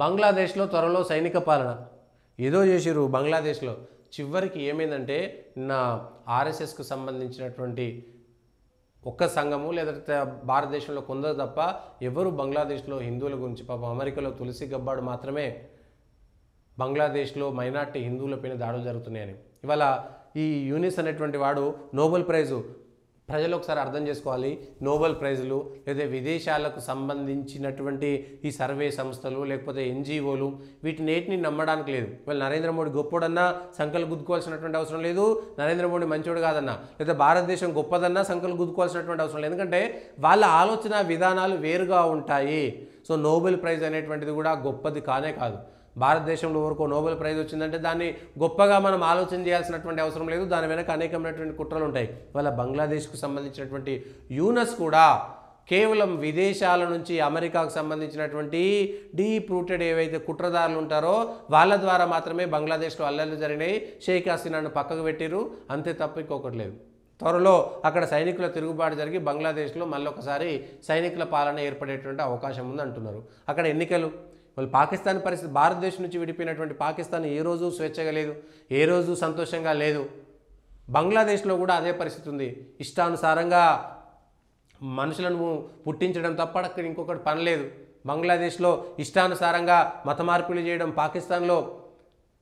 బంగ్లాదేశ్లో త్వరలో సైనిక పాలన ఏదో చేసిరు బంగ్లాదేశ్లో. చివరికి ఏమైందంటే నా ఆర్ఎస్ఎస్కు సంబంధించినటువంటి ఒక్క సంఘము లేదంటే భారతదేశంలో కొందరు తప్ప ఎవరు బంగ్లాదేశ్లో హిందువుల గురించి, పాపం అమెరికాలో తులసి గబ్బాడు మాత్రమే బంగ్లాదేశ్లో మైనార్టీ హిందువులపైన దాడులు జరుగుతున్నాయని. ఇవాళ ఈ యూనిస్ అనేటువంటి వాడు నోబెల్ ప్రైజు, ప్రజలు ఒకసారి అర్థం చేసుకోవాలి, నోబెల్ ప్రైజులు లేదా విదేశాలకు సంబంధించినటువంటి ఈ సర్వే సంస్థలు లేకపోతే ఎన్జిఓలు వీటినేటిని నమ్మడానికి లేదు. ఇవాళ నరేంద్ర మోడీ గొప్పోడన్నా సంకలు గుద్దుకోవాల్సినటువంటి అవసరం లేదు, నరేంద్ర మోడీ మంచోడు కాదన్నా లేదా భారతదేశం గొప్పదన్నా సంకలు గుద్దుకోవాల్సినటువంటి అవసరం లేదు. ఎందుకంటే వాళ్ళ ఆలోచన విధానాలు వేరుగా ఉంటాయి. సో నోబెల్ ప్రైజ్ అనేటువంటిది కూడా గొప్పది కానే కాదు. భారతదేశంలో ఎవరికో నోబెల్ ప్రైజ్ వచ్చిందంటే దాన్ని గొప్పగా మనం ఆలోచన చేయాల్సినటువంటి అవసరం లేదు, దాని వెనక అనేకమైనటువంటి కుట్రలు ఉంటాయి. ఇవాళ బంగ్లాదేశ్కు సంబంధించినటువంటి యూనస్ కూడా కేవలం విదేశాల నుంచి అమెరికాకు సంబంధించినటువంటి డీప్ రూటెడ్ ఏవైతే కుట్రదారులు ఉంటారో వాళ్ళ ద్వారా మాత్రమే బంగ్లాదేశ్లో అల్లర్లు జరిగినాయి. షేక్ హసీనాను పక్కకు పెట్టిరు, అంతే తప్ప ఇంకొకటి లేదు. త్వరలో అక్కడ సైనికుల తిరుగుబాటు జరిగి బంగ్లాదేశ్లో మళ్ళొకసారి సైనికుల పాలన ఏర్పడేటువంటి అవకాశం ఉంది అంటున్నారు. అక్కడ ఎన్నికలు, వాళ్ళు పాకిస్తాన్ పరిస్థితి, భారతదేశం నుంచి విడిపోయినటువంటి పాకిస్తాన్ ఏ రోజు స్వేచ్ఛగా లేదు, ఏ రోజు సంతోషంగా లేదు. బంగ్లాదేశ్లో కూడా అదే పరిస్థితి ఉంది. ఇష్టానుసారంగా మనుషులను పుట్టించడం తప్ప అక్కడ ఇంకొకటి పని లేదు. బంగ్లాదేశ్లో ఇష్టానుసారంగా మత మార్పులు చేయడం, పాకిస్తాన్లో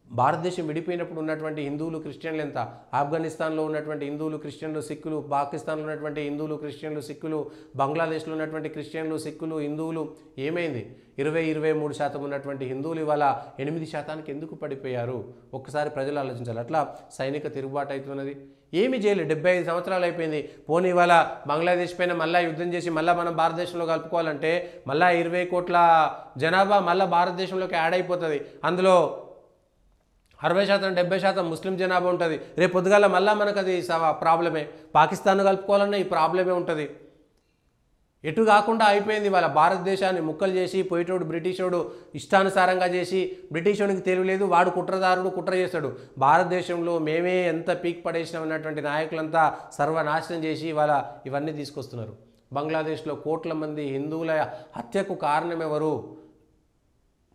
భారతదేశం విడిపోయినప్పుడు ఉన్నటువంటి హిందువులు క్రిస్టియన్లు ఎంత, ఆఫ్ఘనిస్తాన్లో ఉన్నటువంటి హిందువులు క్రిస్టియన్లు సిక్కులు, పాకిస్తాన్లో ఉన్నటువంటి హిందువులు క్రిస్టియన్లు సిక్కులు, బంగ్లాదేశ్లో ఉన్నటువంటి క్రిస్టియన్లు సిక్కులు హిందువులు ఏమైంది? 23% ఉన్నటువంటి హిందువులు ఇవాళ 8% ఎందుకు పడిపోయారు? ఒక్కసారి ప్రజలు ఆలోచించాలి. అట్లా సైనిక తిరుగుబాటు అవుతున్నది, ఏమి చేయలేదు. 75 సంవత్సరాలు అయిపోయింది. పోనీ ఇవాళ బంగ్లాదేశ్ పైన మళ్ళీ యుద్ధం చేసి మళ్ళీ మనం భారతదేశంలో కలుపుకోవాలంటే మళ్ళీ 20 కోట్ల జనాభా మళ్ళీ భారతదేశంలోకి యాడ్ అయిపోతుంది. అందులో 60% 70% ముస్లిం జనాభా ఉంటుంది. రేపు పొద్దుగాల మళ్ళీ మనకు అది ప్రాబ్లమే. పాకిస్తాన్ కలుపుకోవాలన్నా ఈ ప్రాబ్లమే ఉంటుంది. ఎటు కాకుండా అయిపోయింది. వాళ్ళ భారతదేశాన్ని ముక్కలు చేసి పోయేటోడు బ్రిటిషోడు ఇష్టానుసారంగా చేసి, బ్రిటిషోడికి తెలియలేదు, వాడు కుట్రదారుడు కుట్ర చేస్తాడు. భారతదేశంలో మేమే ఎంత పీక్ పడేసినామన్నటువంటి నాయకులంతా సర్వనాశనం చేసి వాళ్ళ ఇవన్నీ తీసుకొస్తున్నారు. బంగ్లాదేశ్లో కోట్ల మంది హిందువుల హత్యకు కారణం ఎవరు?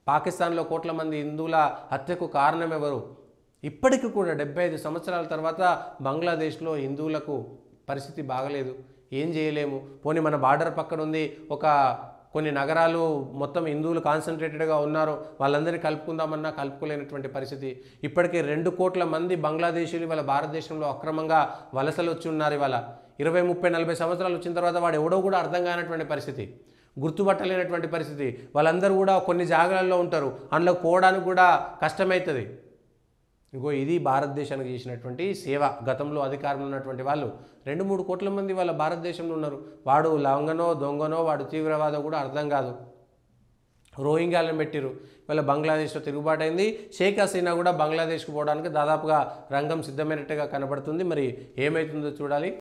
పాకిస్తాన్లో కోట్ల మంది హిందువుల హత్యకు కారణం ఎవరు? ఇప్పటికీ కూడా 75 సంవత్సరాల తర్వాత బంగ్లాదేశ్లో హిందువులకు పరిస్థితి బాగలేదు, ఏం చేయలేము. పోనీ మన బార్డర్ పక్కన ఉంది, ఒక కొన్ని నగరాలు మొత్తం హిందువులు కాన్సన్ట్రేటెడ్గా ఉన్నారు, వాళ్ళందరినీ కలుపుకుందామన్నా కలుపుకోలేనటువంటి పరిస్థితి. ఇప్పటికే 2 కోట్ల మంది బంగ్లాదేశీయులు ఇవాళ భారతదేశంలో అక్రమంగా వలసలు వచ్చి ఉన్నారు. ఇవాళ 20, 30, 40 సంవత్సరాలు వచ్చిన తర్వాత వాడు ఎవడో కూడా అర్థం కానటువంటి పరిస్థితి, గుర్తుపట్టలేనటువంటి పరిస్థితి. వాళ్ళందరూ కూడా కొన్ని జాగాలలో ఉంటారు, అందులో పోవడానికి కూడా కష్టమవుతుంది. ఇంకో ఇది భారతదేశానికి చేసినటువంటి సేవ. గతంలో అధికారంలో ఉన్నటువంటి వాళ్ళు 2-3 కోట్ల మంది వాళ్ళ భారతదేశంలో ఉన్నారు. వాడు లంగనో దొంగనో వాడు తీవ్రవాదో కూడా అర్థం కాదు. రోహింగ్యాలను పెట్టిరు, వాళ్ళ బంగ్లాదేశ్లో తిరుగుబాటు అయింది. షేక్ హసీనా కూడా బంగ్లాదేశ్కు పోవడానికి దాదాపుగా రంగం సిద్ధమైనట్టుగా కనబడుతుంది. మరి ఏమవుతుందో చూడాలి.